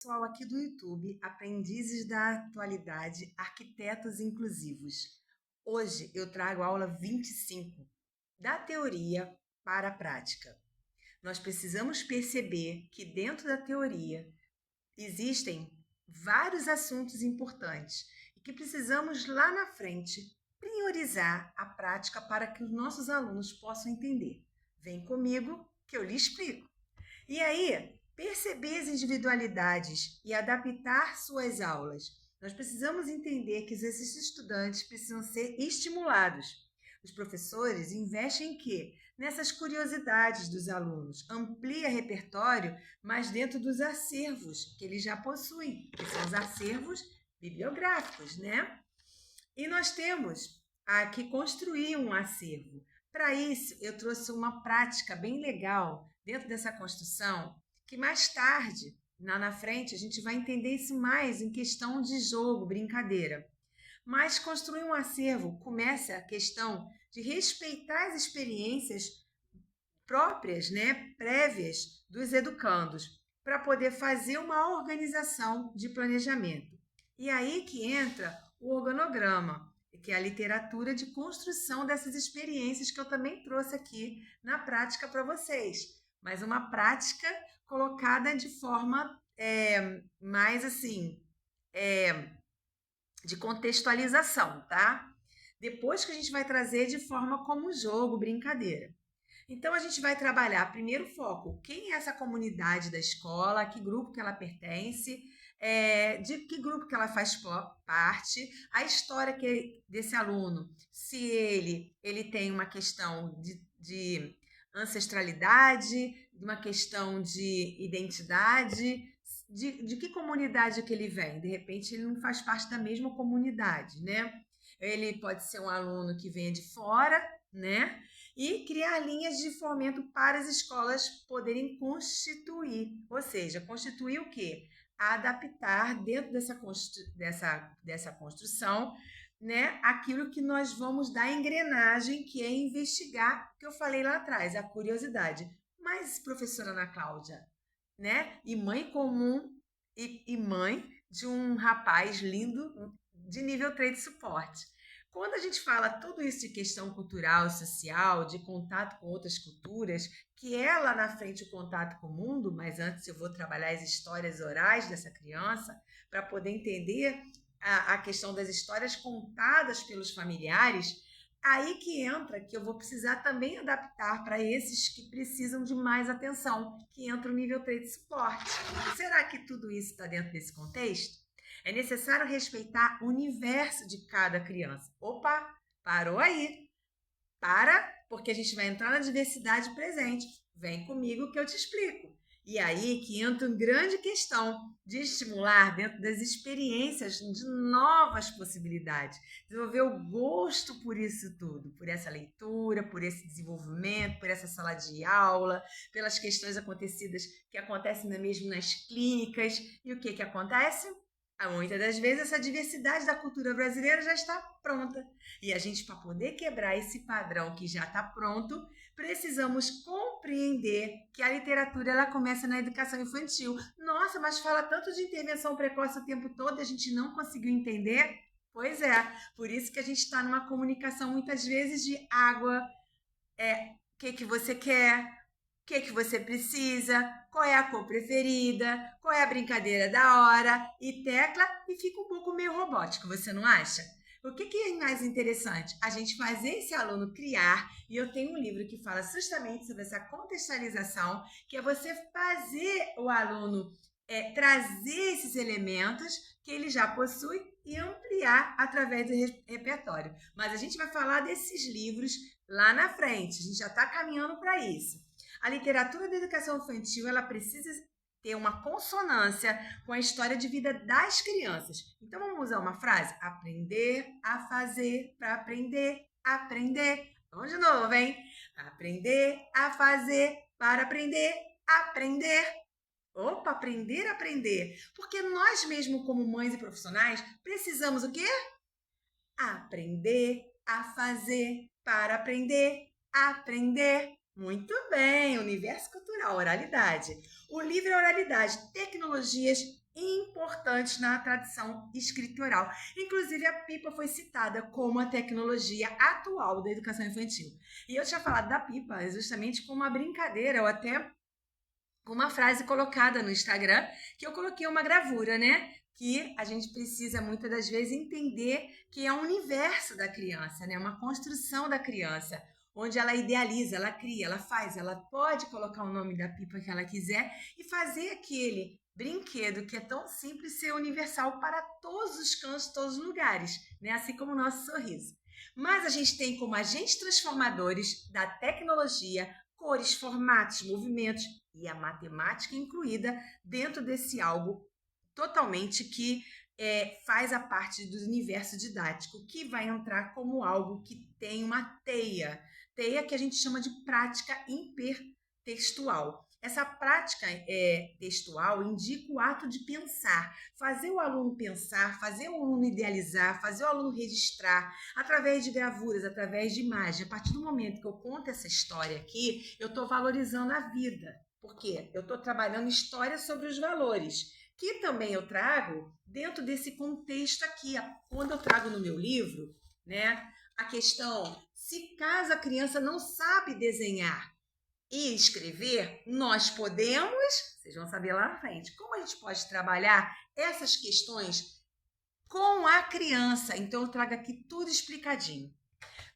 Pessoal aqui do YouTube, Aprendizes da Atualidade, Arquitetos Inclusivos. Hoje eu trago a aula 25, da teoria para a prática. Nós precisamos perceber que dentro da teoria existem vários assuntos importantes e que precisamos lá na frente priorizar a prática para que os nossos alunos possam entender. Vem comigo que eu lhe explico. E aí, perceber as individualidades e adaptar suas aulas. Nós precisamos entender que esses estudantes precisam ser estimulados. Os professores investem em quê? Nessas curiosidades dos alunos. Amplia repertório, mas dentro dos acervos que eles já possuem, que são os acervos bibliográficos, né? E nós temos que construir um acervo. Para isso, eu trouxe uma prática bem legal dentro dessa construção, que mais tarde, lá na frente, a gente vai entender isso mais em questão de jogo, brincadeira. Mas construir um acervo começa a questão de respeitar as experiências próprias, né, prévias dos educandos, para poder fazer uma organização de planejamento. E aí que entra o organograma, que é a literatura de construção dessas experiências que eu também trouxe aqui na prática para vocês. Mas uma prática colocada de forma mais assim, de contextualização, tá? Depois que a gente vai trazer de forma como jogo, brincadeira. Então, a gente vai trabalhar primeiro foco, quem é essa comunidade da escola, que grupo que ela pertence, de que grupo que ela faz parte, a história desse aluno, se ele tem uma questão de ancestralidade, de uma questão de identidade, de que comunidade que ele vem. De repente, ele não faz parte da mesma comunidade, né? Ele pode ser um aluno que venha de fora, né? E criar linhas de fomento para as escolas poderem constituir, ou seja, constituir o quê? Adaptar dentro dessa construção, né, aquilo que nós vamos dar engrenagem, que é investigar, que eu falei lá atrás, a curiosidade. Mas, professora Ana Cláudia, né, e mãe comum e mãe de um rapaz lindo de nível 3 de suporte. Quando a gente fala tudo isso de questão cultural e social, de contato com outras culturas, que é lá na frente o contato com o mundo, mas antes eu vou trabalhar as histórias orais dessa criança para poder entender a questão das histórias contadas pelos familiares, aí que entra que eu vou precisar também adaptar para esses que precisam de mais atenção, que entra o nível 3 de suporte. Será que tudo isso está dentro desse contexto? É necessário respeitar o universo de cada criança. Opa, parou aí. Para, porque a gente vai entrar na diversidade presente. Vem comigo que eu te explico. E aí que entra uma grande questão de estimular dentro das experiências de novas possibilidades. Desenvolver o gosto por isso tudo, por essa leitura, por esse desenvolvimento, por essa sala de aula, pelas questões acontecidas que acontecem mesmo nas clínicas. E o que acontece? Muitas das vezes essa diversidade da cultura brasileira já está pronta. E a gente, para poder quebrar esse padrão que já está pronto, precisamos compreender que a literatura ela começa na educação infantil. Nossa, mas fala tanto de intervenção precoce o tempo todo e a gente não conseguiu entender? Pois é, por isso que a gente está numa comunicação muitas vezes de água, o que você quer, que você precisa, qual é a cor preferida, qual é a brincadeira da hora, e tecla, e fica um pouco meio robótico, você não acha? O que é mais interessante? A gente fazer esse aluno criar, e eu tenho um livro que fala justamente sobre essa contextualização, que é você fazer o aluno trazer esses elementos que ele já possui e ampliar através do repertório. Mas a gente vai falar desses livros lá na frente, a gente já está caminhando para isso. A literatura da educação infantil ela precisa ter uma consonância com a história de vida das crianças. Então vamos usar uma frase? Aprender a fazer para aprender a aprender. Vamos de novo, hein? Aprender a fazer para aprender a aprender. Opa, aprender a aprender. Porque nós mesmo como mães e profissionais precisamos o quê? Aprender a fazer para aprender a aprender. Muito bem, universo cultural, oralidade. O livro é Oralidade, Tecnologias importantes na tradição escritural. Inclusive, a pipa foi citada como a tecnologia atual da educação infantil. E eu tinha falado da pipa justamente como uma brincadeira, ou até com uma frase colocada no Instagram, que eu coloquei uma gravura, né? Que a gente precisa muitas das vezes entender que é um universo da criança, né? Uma construção da criança, onde ela idealiza, ela cria, ela faz, ela pode colocar o nome da pipa que ela quiser e fazer aquele brinquedo que é tão simples ser universal para todos os cantos, todos os lugares, né? Assim como o nosso sorriso. Mas a gente tem como agentes transformadores da tecnologia cores, formatos, movimentos e a matemática incluída dentro desse algo totalmente que faz a parte do universo didático, que vai entrar como algo que tem uma teia que a gente chama de prática hipertextual. Essa prática textual indica o ato de pensar, fazer o aluno pensar, fazer o aluno idealizar, fazer o aluno registrar, através de gravuras, através de imagem. A partir do momento que eu conto essa história aqui, eu estou valorizando a vida. Por quê? Eu estou trabalhando história sobre os valores, que também eu trago dentro desse contexto aqui. Quando eu trago no meu livro, né, a questão, se caso a criança não sabe desenhar e escrever, nós podemos, vocês vão saber lá na frente, como a gente pode trabalhar essas questões com a criança. Então eu trago aqui tudo explicadinho.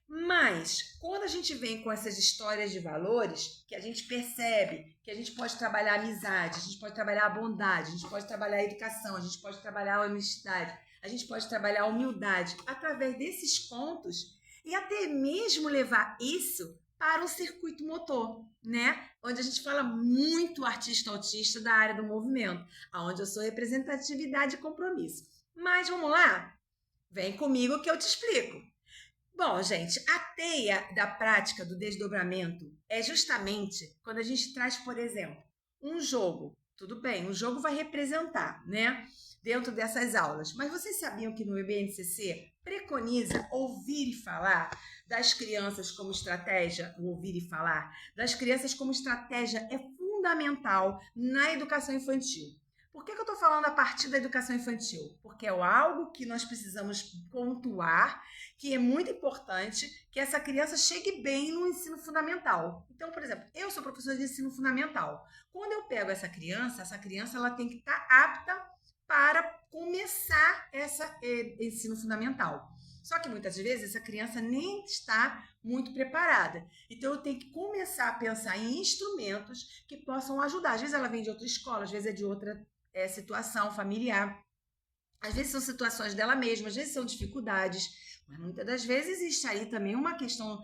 Mas, quando a gente vem com essas histórias de valores, que a gente percebe que a gente pode trabalhar a amizade, a gente pode trabalhar a bondade, a gente pode trabalhar a educação, a gente pode trabalhar a honestidade, a gente pode trabalhar a humildade, através desses pontos, e até mesmo levar isso para um circuito motor, né? Onde a gente fala muito artista autista da área do movimento, onde eu sou representatividade e compromisso. Mas vamos lá? Vem comigo que eu te explico. Bom, gente, a teia da prática do desdobramento é justamente quando a gente traz, por exemplo, um jogo. Tudo bem, um jogo vai representar, né, dentro dessas aulas. Mas vocês sabiam que no BNCC preconiza ouvir e falar das crianças como estratégia, o ouvir e falar das crianças como estratégia é fundamental na educação infantil. Por que eu estou falando a partir da educação infantil? Porque é algo que nós precisamos pontuar, que é muito importante que essa criança chegue bem no ensino fundamental. Então, por exemplo, eu sou professora de ensino fundamental. Quando eu pego essa criança ela tem que estar apta para começar esse ensino fundamental. Só que muitas vezes essa criança nem está muito preparada. Então eu tenho que começar a pensar em instrumentos que possam ajudar. Às vezes ela vem de outra escola, às vezes é de outra situação familiar. Às vezes são situações dela mesma, às vezes são dificuldades, mas muitas das vezes existe aí também uma questão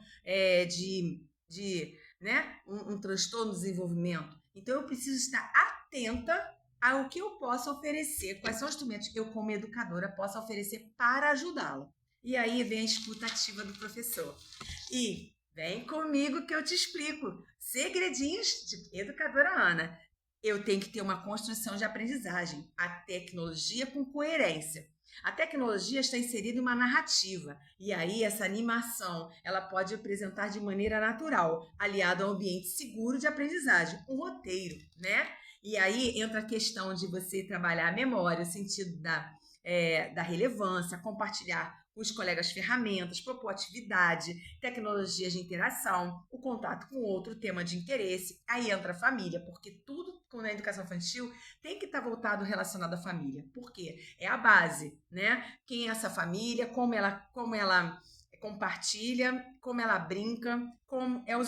né, um transtorno de desenvolvimento. Então eu preciso estar atenta ao que eu posso oferecer, quais são os instrumentos que eu, como educadora, posso oferecer para ajudá-la. E aí vem a escuta ativa do professor. E vem comigo que eu te explico. Segredinhos de educadora Ana. Eu tenho que ter uma construção de aprendizagem, a tecnologia com coerência. A tecnologia está inserida em uma narrativa, e aí essa animação ela pode apresentar de maneira natural, aliado a um ambiente seguro de aprendizagem, um roteiro, né? E aí entra a questão de você trabalhar a memória, o sentido da relevância, compartilhar com os colegas ferramentas, propor atividade, tecnologias de interação, o contato com outro tema de interesse. Aí entra a família, porque tudo na educação infantil tem que estar voltado relacionado à família. Por quê? É a base, né? Quem é essa família, como ela compartilha, como ela brinca, como é o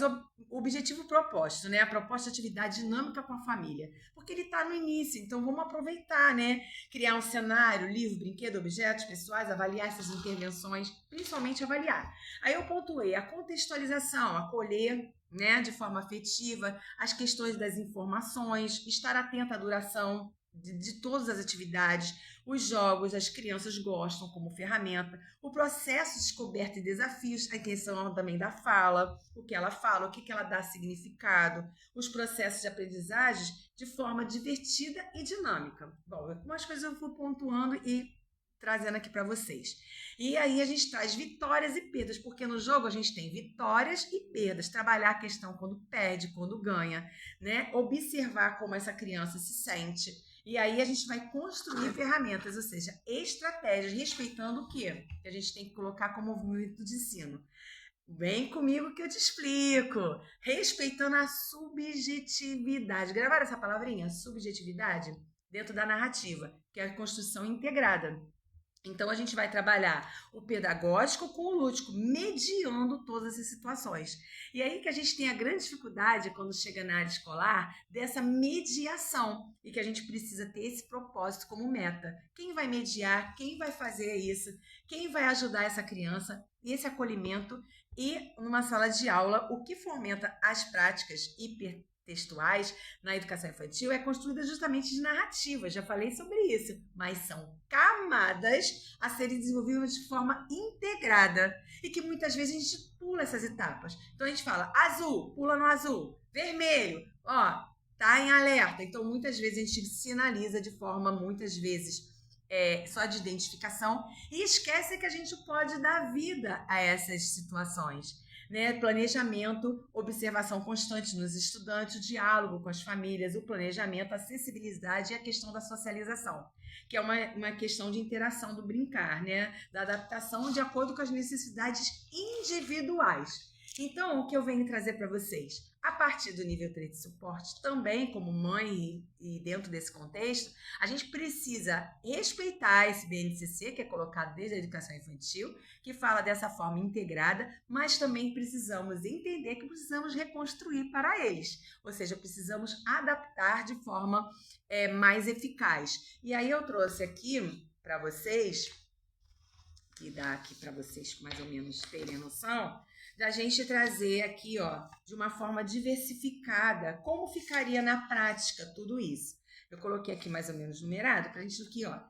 objetivo proposto, né? A proposta de atividade dinâmica com a família. Porque ele está no início, então vamos aproveitar, né? Criar um cenário, livro, brinquedo, objetos pessoais, avaliar essas intervenções, principalmente avaliar. Aí eu pontuei a contextualização, acolher, né, de forma afetiva, as questões das informações, estar atenta à duração de todas as atividades, os jogos, as crianças gostam como ferramenta, o processo de descoberta e desafios, a questão também da fala, o que ela fala, o que ela dá significado, os processos de aprendizagem de forma divertida e dinâmica. Bom, algumas coisas eu fui pontuando e trazendo aqui para vocês. E aí a gente traz vitórias e perdas, porque no jogo a gente tem vitórias e perdas, trabalhar a questão quando perde, quando ganha, né? Observar como essa criança se sente. E aí a gente vai construir ferramentas, ou seja, estratégias, respeitando o quê? Que a gente tem que colocar como movimento de ensino. Vem comigo que eu te explico. Respeitando a subjetividade. Gravaram essa palavrinha? Subjetividade? Dentro da narrativa, que é a construção integrada. Então, a gente vai trabalhar o pedagógico com o lúdico, mediando todas essas situações. E aí que a gente tem a grande dificuldade, quando chega na área escolar, dessa mediação. E que a gente precisa ter esse propósito como meta. Quem vai mediar? Quem vai fazer isso? Quem vai ajudar essa criança? Esse acolhimento e, numa sala de aula, o que fomenta as práticas hipertextuais na educação infantil é construída justamente de narrativas, já falei sobre isso, mas são camadas a serem desenvolvidas de forma integrada e que muitas vezes a gente pula essas etapas. Então a gente fala azul, pula no azul, vermelho, ó, tá em alerta. Então muitas vezes a gente sinaliza de forma, muitas vezes, só de identificação e esquece que a gente pode dar vida a essas situações. Né? Planejamento, observação constante nos estudantes, o diálogo com as famílias, o planejamento, a sensibilidade e a questão da socialização, que é uma questão de interação, do brincar, né? Da adaptação de acordo com as necessidades individuais. Então, o que eu venho trazer para vocês? A partir do nível 3 de suporte, também como mãe e dentro desse contexto, a gente precisa respeitar esse BNCC, que é colocado desde a educação infantil, que fala dessa forma integrada, mas também precisamos entender que precisamos reconstruir para eles, ou seja, precisamos adaptar de forma mais eficaz. E aí eu trouxe aqui para vocês, que dá aqui para vocês mais ou menos terem noção, da gente trazer aqui, ó, de uma forma diversificada, como ficaria na prática tudo isso. Eu coloquei aqui mais ou menos numerado para a gente aqui, ó,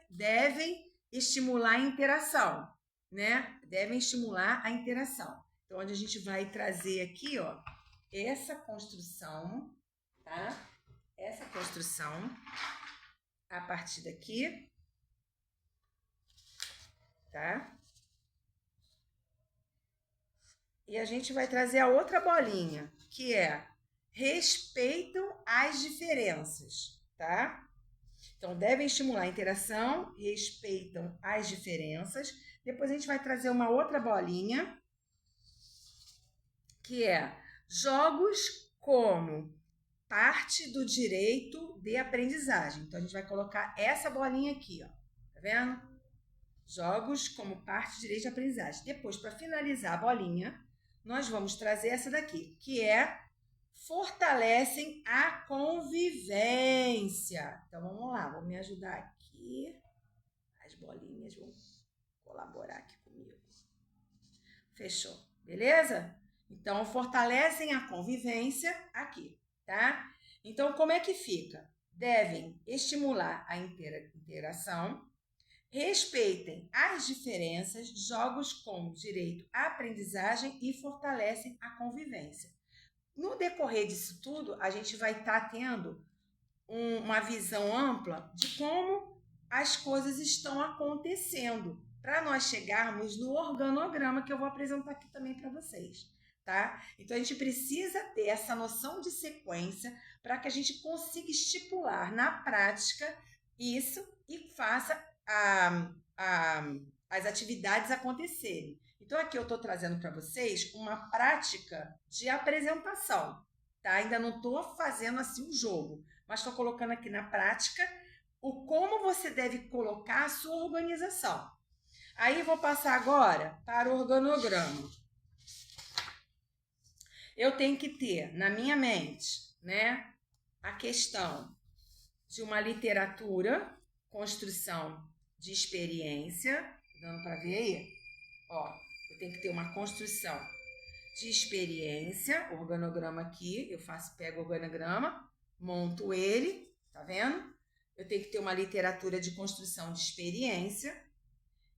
devem estimular a interação, né? Devem estimular a interação. Então, onde a gente vai trazer aqui, ó, essa construção, tá? Essa construção a partir daqui, tá? E a gente vai trazer a outra bolinha, que é respeitam as diferenças, tá? Então, devem estimular a interação, respeitam as diferenças. Depois a gente vai trazer uma outra bolinha, que é jogos como parte do direito de aprendizagem. Então, a gente vai colocar essa bolinha aqui, ó. Tá vendo? Jogos como parte do direito de aprendizagem. Depois, para finalizar a bolinha, nós vamos trazer essa daqui, que é fortalecem a convivência. Então, vamos lá, vou me ajudar aqui. As bolinhas vão colaborar aqui comigo. Fechou, beleza? Então, fortalecem a convivência aqui, tá? Então, como é que fica? Devem estimular a interação, respeitem as diferenças, jogos com direito à aprendizagem e fortalecem a convivência. No decorrer disso tudo, a gente vai estar tendo uma visão ampla de como as coisas estão acontecendo, para nós chegarmos no organograma que eu vou apresentar aqui também para vocês, tá? Então, a gente precisa ter essa noção de sequência para que a gente consiga estipular na prática isso e faça as atividades acontecerem. Então, aqui eu estou trazendo para vocês uma prática de apresentação, tá? Ainda não estou fazendo assim um jogo, mas estou colocando aqui na prática o como você deve colocar a sua organização. Aí, vou passar agora para o organograma. Eu tenho que ter na minha mente, né, a questão de uma literatura, construção de experiência, dando para ver aí, ó, eu tenho que ter uma construção de experiência, organograma aqui, pego o organograma, monto ele, tá vendo? Eu tenho que ter uma literatura de construção de experiência,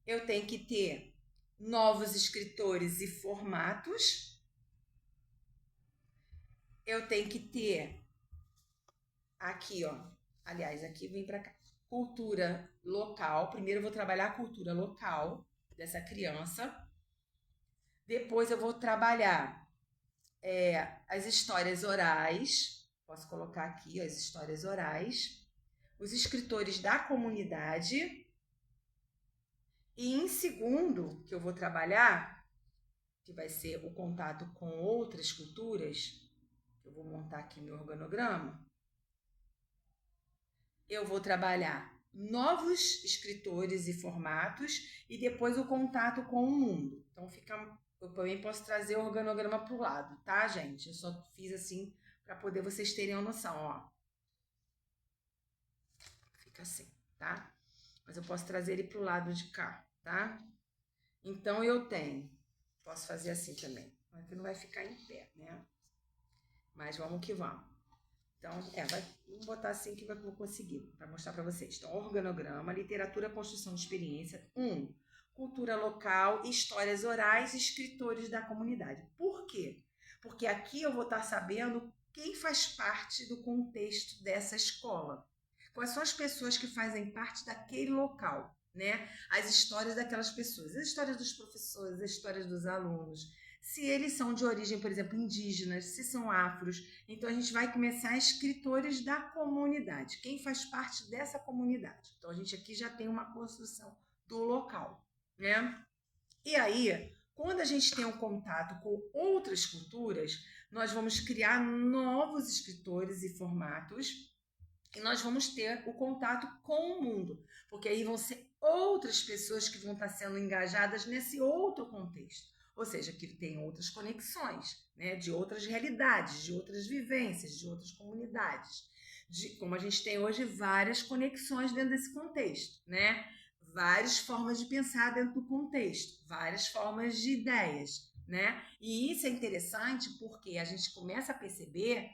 eu tenho que ter novos escritores e formatos, eu tenho que ter aqui, ó, aliás, aqui vem para cá, cultura local. Primeiro eu vou trabalhar a cultura local dessa criança. Depois eu vou trabalhar as histórias orais. Posso colocar aqui ó, as histórias orais. os escritores da comunidade. E em segundo, que eu vou trabalhar, que vai ser o contato com outras culturas, eu vou montar aqui meu organograma, eu vou trabalhar novos escritores e formatos e depois o contato com o mundo. Então, eu também posso trazer o organograma para o lado, tá, gente? Eu só fiz assim para poder vocês terem uma noção, ó. Fica assim, tá? Mas eu posso trazer ele para o lado de cá, tá? Então, posso fazer assim também, mas que não vai ficar em pé, né? Mas vamos que vamos. Então, vamos botar assim que vou conseguir, para mostrar para vocês. Então, organograma, literatura, construção de experiência. Cultura local, histórias orais, escritores da comunidade. Por quê? Porque aqui eu vou estar sabendo quem faz parte do contexto dessa escola. Quais são as pessoas que fazem parte daquele local, né? As histórias daquelas pessoas, as histórias dos professores, as histórias dos alunos. Se eles são de origem, por exemplo, indígenas, se são afros, então a gente vai começar escritores da comunidade. Quem faz parte dessa comunidade? Então a gente aqui já tem uma construção do local, né? E aí, quando a gente tem um contato com outras culturas, nós vamos criar novos escritores e formatos e nós vamos ter o contato com o mundo, porque aí vão ser outras pessoas que vão estar sendo engajadas nesse outro contexto. Ou seja, que tem outras conexões, né, de outras realidades, de outras vivências, de outras comunidades. Como a gente tem hoje várias conexões dentro desse contexto, né? Várias formas de pensar dentro do contexto, várias formas de ideias, né? E isso é interessante porque a gente começa a perceber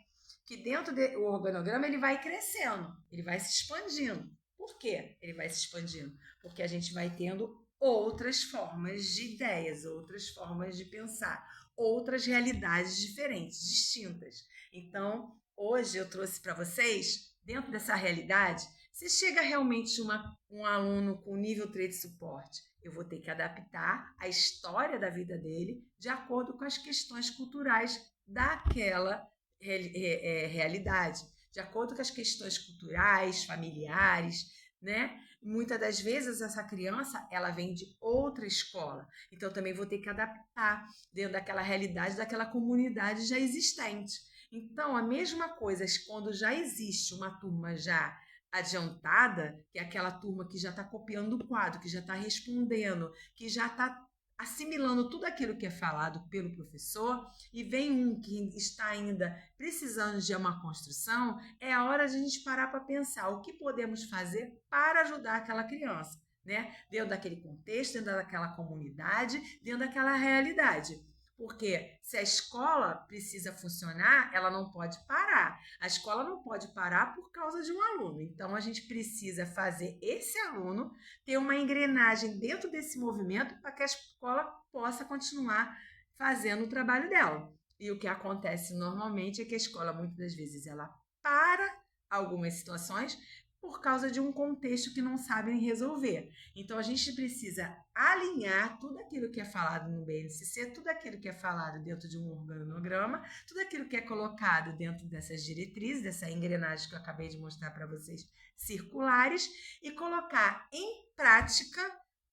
que dentro do organograma ele vai crescendo, ele vai se expandindo. Por quê? Ele vai se expandindo? Porque a gente vai tendo outras formas de ideias, outras formas de pensar, outras realidades diferentes, distintas. Então, hoje eu trouxe para vocês, dentro dessa realidade, se chega realmente um aluno com nível 3 de suporte, eu vou ter que adaptar a história da vida dele de acordo com as questões culturais daquela realidade, de acordo com as questões culturais, familiares, né? Muitas das vezes essa criança ela vem de outra escola, então também vou ter que adaptar dentro daquela realidade daquela comunidade já existente. Então a mesma coisa quando já existe uma turma já adiantada, que é aquela turma que já está copiando o quadro, que já está respondendo, que já está assimilando tudo aquilo que é falado pelo professor, e vem um que está ainda precisando de uma construção, é a hora de a gente parar para pensar o que podemos fazer para ajudar aquela criança, né? Dentro daquele contexto, dentro daquela comunidade, dentro daquela realidade. Porque se a escola precisa funcionar, ela não pode parar. A escola não pode parar por causa de um aluno. Então, a gente precisa fazer esse aluno ter uma engrenagem dentro desse movimento para que a escola possa continuar fazendo o trabalho dela. E o que acontece normalmente é que a escola, muitas das vezes, ela para algumas situações por causa de um contexto que não sabem resolver. Então, a gente precisa alinhar tudo aquilo que é falado no BNCC, tudo aquilo que é falado dentro de um organograma, tudo aquilo que é colocado dentro dessas diretrizes, dessa engrenagem que eu acabei de mostrar para vocês, circulares, e colocar em prática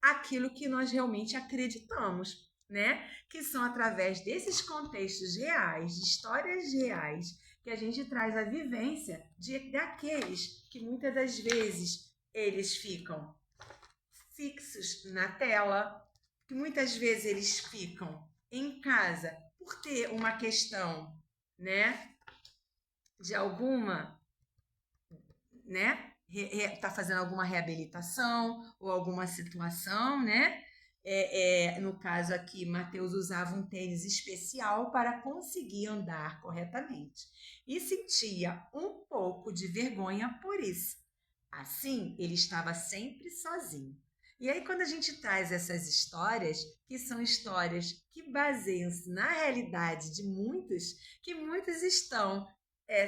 aquilo que nós realmente acreditamos, né? Que são através desses contextos reais, de histórias reais, que a gente traz a vivência daqueles que muitas das vezes eles ficam fixos na tela, que muitas vezes eles ficam em casa por ter uma questão, né, de alguma, né, tá fazendo alguma reabilitação ou alguma situação, né? No caso aqui, Mateus usava um tênis especial para conseguir andar corretamente e sentia um pouco de vergonha por isso. Assim, ele estava sempre sozinho. E aí, quando a gente traz essas histórias, que são histórias que baseiam-se na realidade de muitos, que muitos estão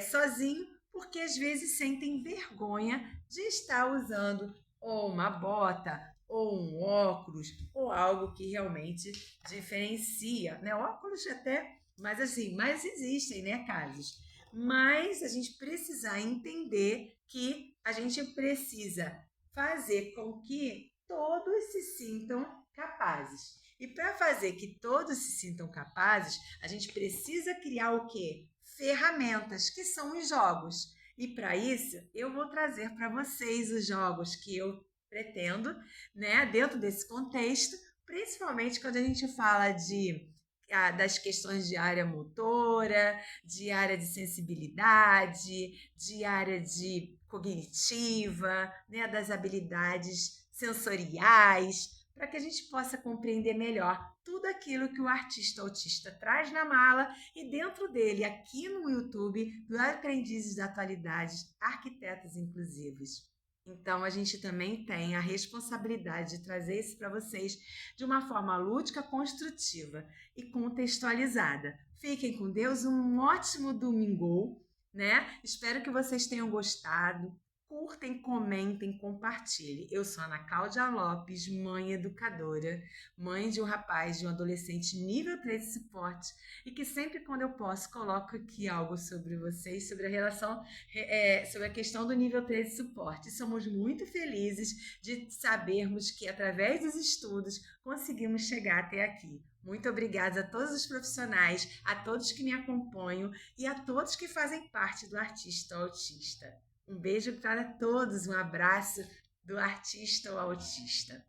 sozinhos, porque às vezes sentem vergonha de estar usando ou uma bota, ou um óculos, ou algo que realmente diferencia, né? Óculos até, mas assim, mas existem, né, casos. Mas a gente precisa entender que a gente precisa fazer com que todos se sintam capazes. E para fazer que todos se sintam capazes, a gente precisa criar o quê? Ferramentas, que são os jogos. E para isso, eu vou trazer para vocês os jogos que eu pretendo, né, dentro desse contexto, principalmente quando a gente fala das questões de área motora, de área de sensibilidade, de área de cognitiva, né, das habilidades sensoriais, para que a gente possa compreender melhor tudo aquilo que o artista autista traz na mala e dentro dele, aqui no YouTube, do Aprendizes da Atualidade, Arquitetos Inclusivos. Então, a gente também tem a responsabilidade de trazer isso para vocês de uma forma lúdica, construtiva e contextualizada. Fiquem com Deus, um ótimo domingo, né? Espero que vocês tenham gostado. Curtem, comentem, compartilhem. Eu sou Ana Cláudia Lopes, mãe educadora, mãe de um rapaz, de um adolescente nível 3 de suporte e que sempre quando eu posso coloco aqui algo sobre vocês, sobre a relação, sobre a questão do nível 3 de suporte. Somos muito felizes de sabermos que através dos estudos conseguimos chegar até aqui. Muito obrigada a todos os profissionais, a todos que me acompanham e a todos que fazem parte do Artista Autista. Um beijo para todos, um abraço do artista ao autista.